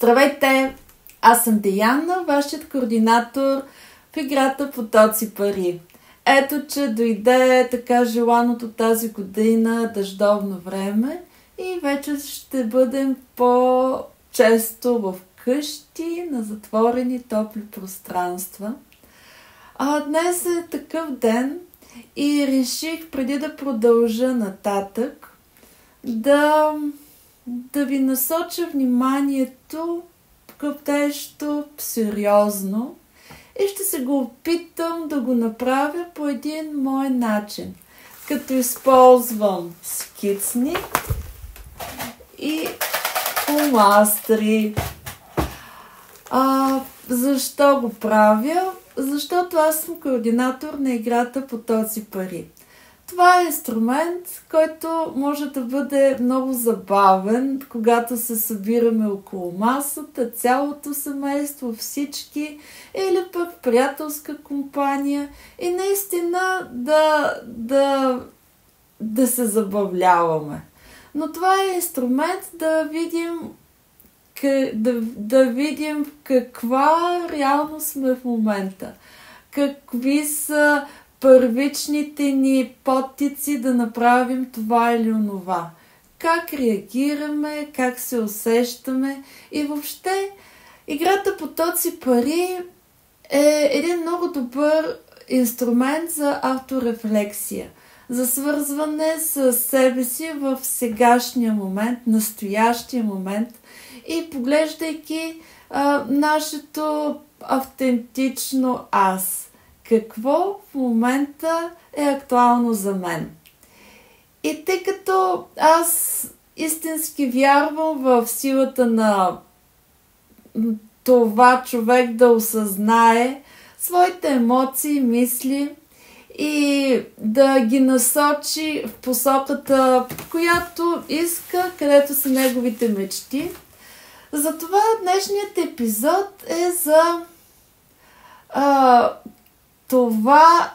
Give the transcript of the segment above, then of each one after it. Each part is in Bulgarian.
Здравейте! Аз съм Деяна, вашият координатор в играта Потоци пари. Ето, че дойде така желаното тази година дъждовно време и вече ще бъдем по-често в къщи, на затворени топли пространства. Днес е такъв ден и реших преди да продължа нататък да ви насоча вниманието към нещо сериозно и ще се го опитам да го направя по един мой начин, като използвам скицник и фломастери. Защо го правя? Защото аз съм координатор на играта Потоци пари. Това е инструмент, който може да бъде много забавен, когато се събираме около масата, цялото семейство, всички, или пък приятелска компания и наистина да се забавляваме. Но това е инструмент да видим каква реално сме в момента, какви са първичните ни подтици да направим това или онова. Как реагираме, как се усещаме и въобще играта Потоци пари е един много добър инструмент за авторефлексия, за свързване с себе си в сегашния момент, настоящия момент и поглеждайки нашето автентично аз. Какво в момента е актуално за мен. И тъй като аз истински вярвам в силата на това човек да осъзнае своите емоции, мисли и да ги насочи в посоката, която иска, където са неговите мечти. Затова днешният епизод е за това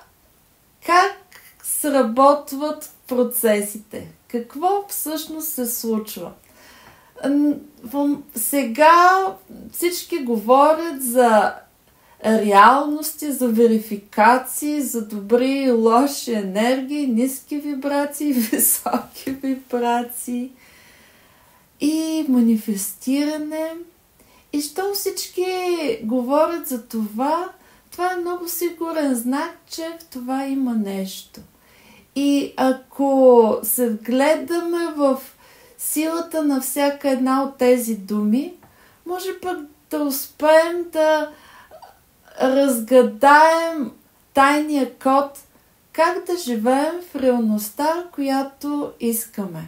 как сработват процесите. Какво всъщност се случва? Сега всички говорят за реалности, за верификации, за добри и лоши енергии, ниски вибрации, високи вибрации и манифестиране. И що всички говорят за това, това е много сигурен знак, че в това има нещо. И ако се вгледаме в силата на всяка една от тези думи, може пък да успеем да разгадаем тайния код, как да живеем в реалността, която искаме.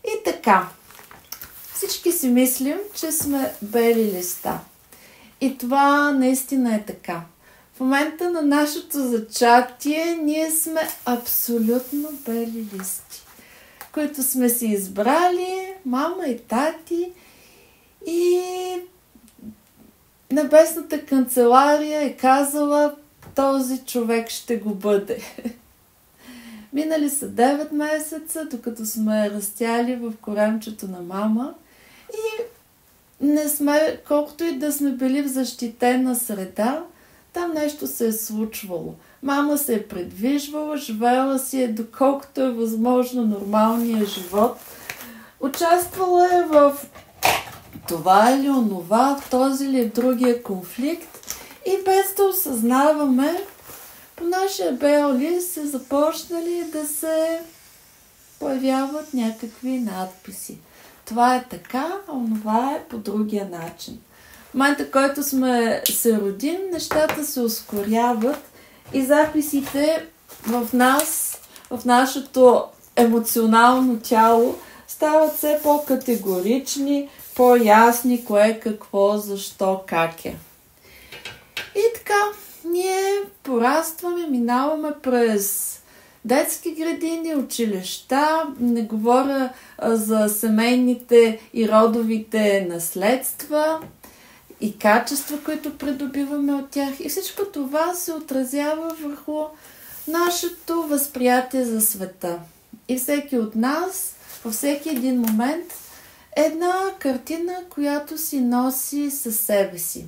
И така, всички си мислим, че сме бели листа. И това наистина е така. В момента на нашето зачатие ние сме абсолютно бели листи, които сме си избрали, мама и тати, и Небесната канцелария е казала, този човек ще го бъде. Минали са 9 месеца, докато сме растяли в коремчето на мама и не сме, колкото и да сме били в защитена среда, там нещо се е случвало. Мама се е предвижвала, живеела си е доколкото е възможно нормалния живот. Участвала е в това или онова, в този или другия конфликт и без да осъзнаваме, по нашия бел лист са започнали да се появяват някакви надписи. Това е така, а онова е по другия начин. В момента, който се родим, нещата се ускоряват и записите в нас, в нашето емоционално тяло, стават все по-категорични, по-ясни, кое, какво, защо, как е. И така, ние порастваме, минаваме през детски градини, училища, не говоря за семейните и родовите наследства и качества, които придобиваме от тях. И всичко това се отразява върху нашето възприятие за света. И всеки от нас във всеки един момент една картина, която си носи със себе си.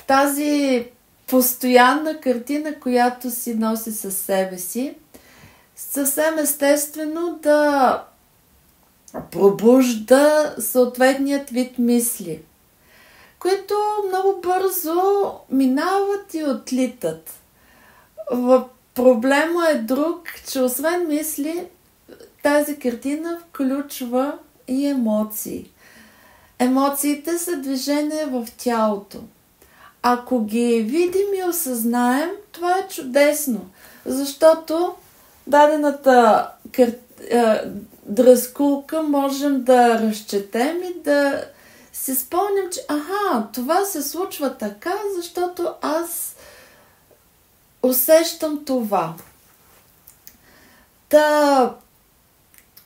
Тази постоянна картина, която си носи със себе си, съвсем естествено да пробужда съответният вид мисли, които много бързо минават и отлитат. Проблема е друг, че освен мисли, тази картина включва и емоции. Емоциите са движение в тялото. Ако ги видим и осъзнаем, това е чудесно, защото дадената дръскулка можем да разчетем и да си спомним, че това се случва така, защото аз усещам това.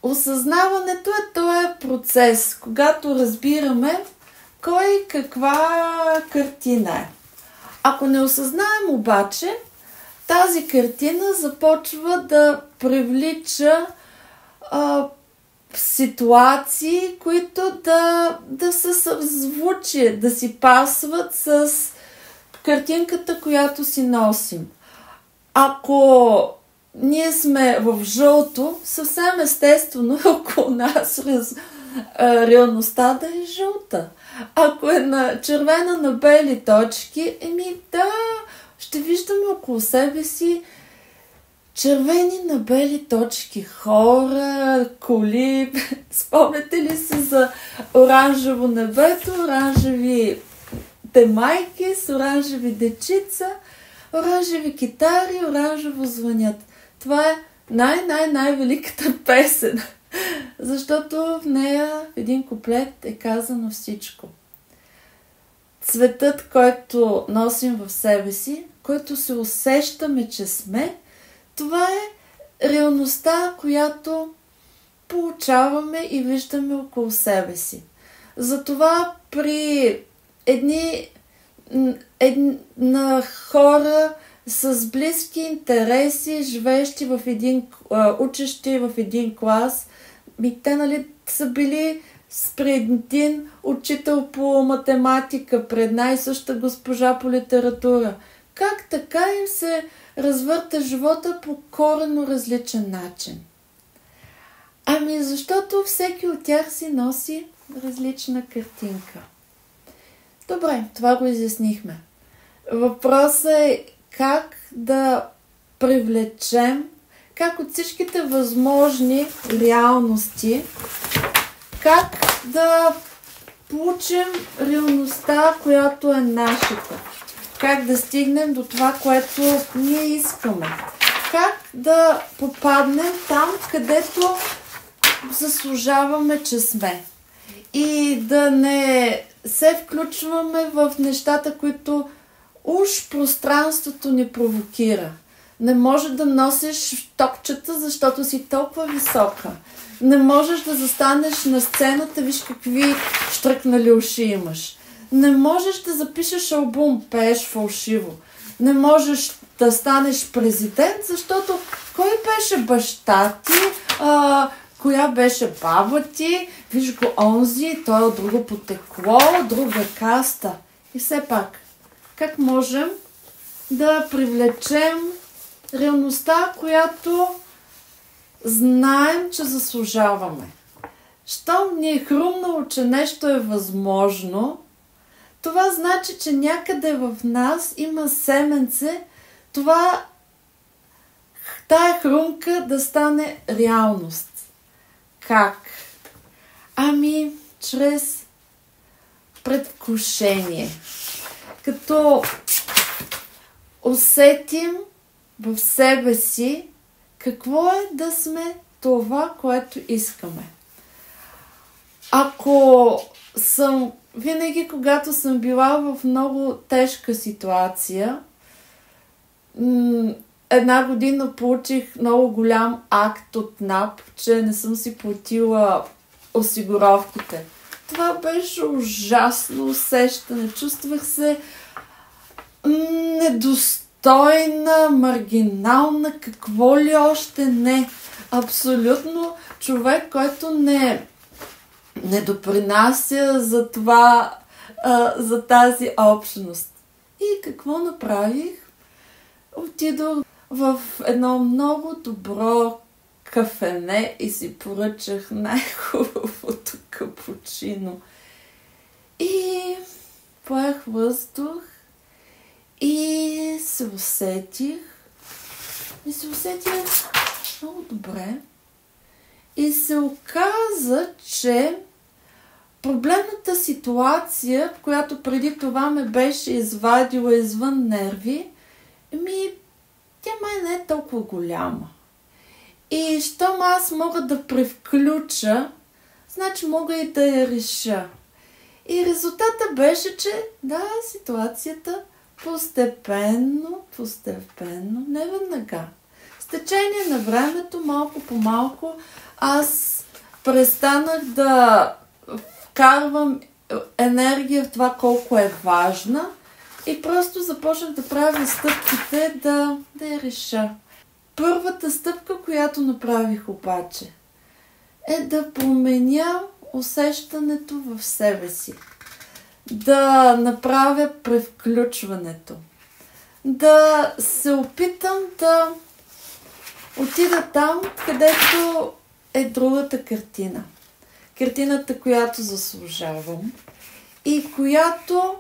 Осъзнаването е този процес, когато разбираме кой каква картина е. Ако не осъзнаем обаче, тази картина започва да привлича ситуации, които да са съзвучие, да си пасват с картинката, която си носим. Ако ние сме в жълто, съвсем естествено около нас реалността да е жълта. Ако е на червена на бели точки, ще виждаме около себе си червени на бели точки, хора, коли. Спомняте ли се за оранжево небето, оранжеви майки с оранжеви дечица, оранжеви китари, оранжево звънят. Това е най-великата песен, защото в нея в един куплет е казано всичко. Цветът, който носим в себе си, който се усещаме, че сме, това е реалността, която получаваме и виждаме около себе си. Затова при на хора с близки интереси, живеещи учещи в един клас, те са били пред един учител по математика, пред една и съща госпожа по литература. Как така им се развърта живота по коренно различен начин? Защото всеки от тях си носи различна картинка. Добре, това го изяснихме. Въпросът е как да привлечем, как от всичките възможни реалности, как да получим реалността, която е нашата. Как да стигнем до това, което ние искаме. Как да попаднем там, където заслужаваме, че сме. И да не се включваме в нещата, които уж пространството ни провокира. Не можеш да носиш топчета, защото си толкова висока. Не можеш да застанеш на сцената, виж какви щръкнали уши имаш. Не можеш да запишеш албум, пееш фалшиво. Не можеш да станеш президент, защото кой беше баща ти, коя беше баба ти, виж го онзи, той е от друго потекло, друга каста. И все пак, как можем да привлечем реалността, която знаем, че заслужаваме? Щом ни е хрумнало, че нещо е възможно, това значи, че някъде в нас има семенце, тая хрумка да стане реалност. Как? Чрез предвкушение. Като усетим в себе си какво е да сме това, което искаме. Ако винаги, когато съм била в много тежка ситуация, една година получих много голям акт от НАП, че не съм си платила осигуровките. Това беше ужасно усещане. Чувствах се недостойна, маргинална, какво ли още не. Абсолютно човек, който не допринася за това, за тази общност. И какво направих? Отидох в едно много добро кафене и си поръчах най-хубавото капучино. И поех въздух и се усетих. Много добре. И се оказа, че проблемната ситуация, в която преди това ме беше извадила извън нерви, тя май не е толкова голяма. И щом аз мога да превключа, значи мога и да я реша. И резултата беше, че ситуацията постепенно, не веднага, с течение на времето, малко по малко, аз престанах да вкарвам енергия в това колко е важна и просто започнах да правя стъпките да я реша. Първата стъпка, която направих обаче, е да променя усещането в себе си. Да направя превключването. Да се опитам да отида там, където е другата картина. Картината, която заслужавам и която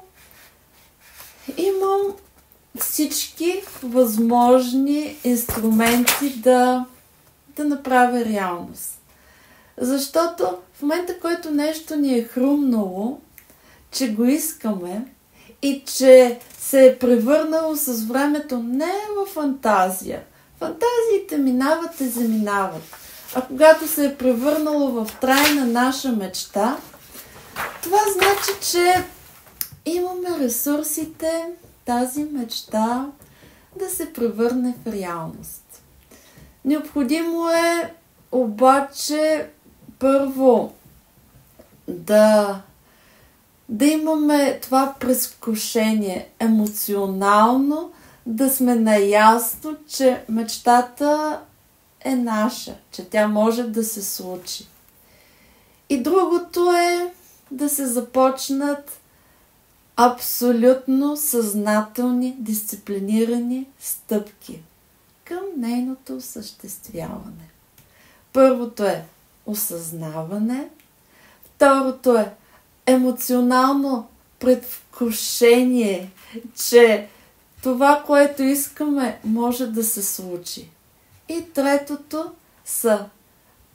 имам всички възможни инструменти да направя реалност. Защото в момента, който нещо ни е хрумнало, че го искаме и че се е превърнало с времето не в фантазия. Фантазиите минават и заминават. А когато се е превърнало в трайна наша мечта, това значи, че имаме ресурсите тази мечта да се превърне в реалност. Необходимо е обаче първо да имаме това прескушение емоционално, да сме наясно, че мечтата е наша, че тя може да се случи. И другото е да се започнат абсолютно съзнателни, дисциплинирани стъпки към нейното осъществяване. Първото е осъзнаване, второто е емоционално предвкушение, че това, което искаме, може да се случи. И третото са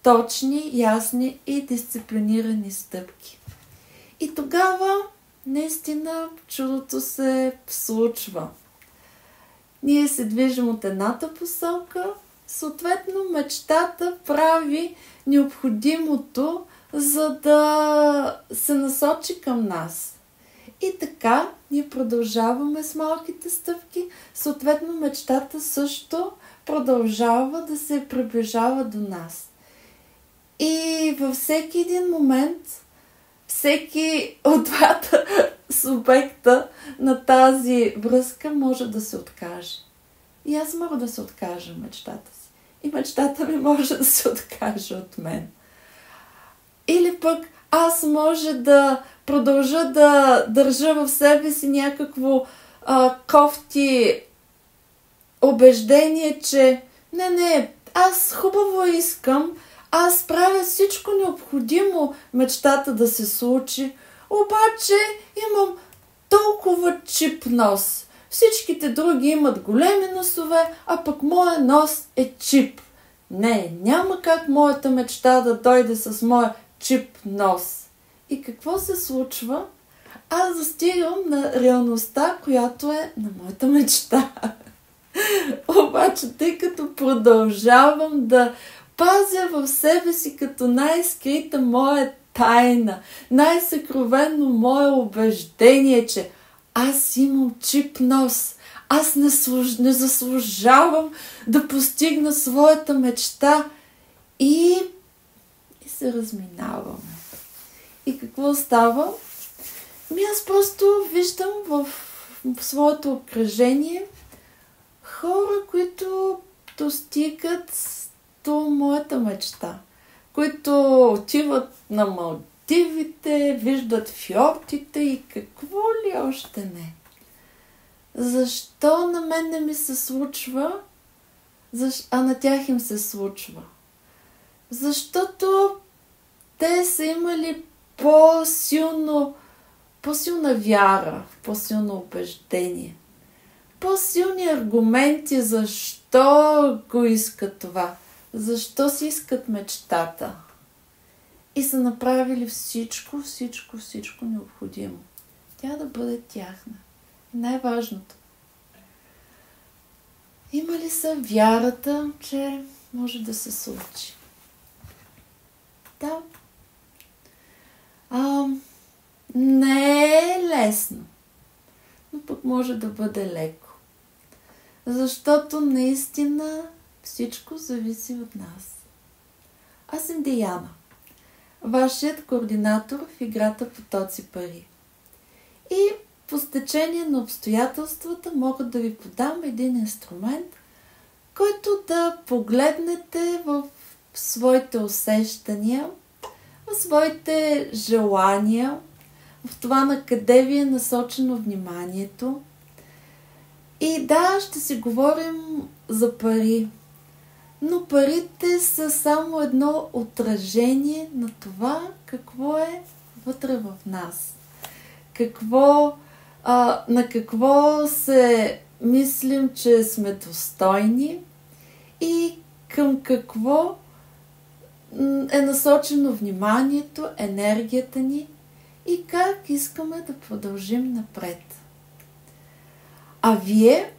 точни, ясни и дисциплинирани стъпки. И тогава наистина чудото се случва. Ние се движим от едната посока, съответно мечтата прави необходимото, за да се насочи към нас. И така ние продължаваме с малките стъпки, съответно мечтата също продължава да се приближава до нас. И във всеки един момент всеки от двата субекта на тази връзка може да се откаже. И аз мога да се откажа мечтата си. И мечтата ми може да се откаже от мен. Или пък аз може да продължа да държа в себе си някакво кофти убеждение, че не, аз хубаво искам, аз правя всичко необходимо мечтата да се случи, обаче имам толкова чип нос. Всичките други имат големи носове, а пък моя нос е чип. Не, няма как моята мечта да дойде с моя чип нос. И какво се случва? Аз застигам на реалността, която е на моята мечта. Обаче, тъй като продължавам да пазя в себе си като най-скрита моя тайна, най-съкровенно мое убеждение, че аз имам чип нос, аз не заслужавам да постигна своята мечта и се разминаваме. И какво става? Аз просто виждам в своето обкръжение хора, които достигат до моята мечта, които отиват на Малдивите, Малдивите, виждат фьордите и какво ли още не. Защо на мен не ми се случва, а на тях им се случва? Защото те са имали по-силна вяра, по-силно убеждение, по-силни аргументи защо го искат това, защо си искат мечтата. И са направили всичко необходимо. Тя да бъде тяхна. И най-важното. Има ли са вярата, че може да се случи? Да. Не е лесно, но пък може да бъде леко. Защото наистина всичко зависи от нас. Аз съм Диана, вашият координатор в играта Потоци пари. И по стечение на обстоятелствата мога да ви подам един инструмент, който да погледнете в своите усещания, в своите желания, в това на къде ви е насочено вниманието. И да, ще си говорим за пари, но парите са само едно отражение на това какво е вътре в нас. На какво се мислим, че сме достойни и към какво е насочено вниманието, енергията ни и как искаме да продължим напред. А вие,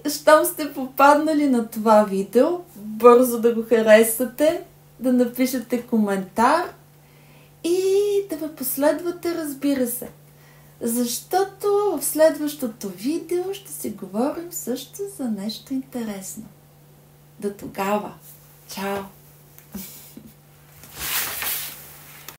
щом сте попаднали на това видео, бързо да го харесате, да напишете коментар и да ме последвате, разбира се. Защото в следващото видео ще си говорим също за нещо интересно. До тогава. Чао!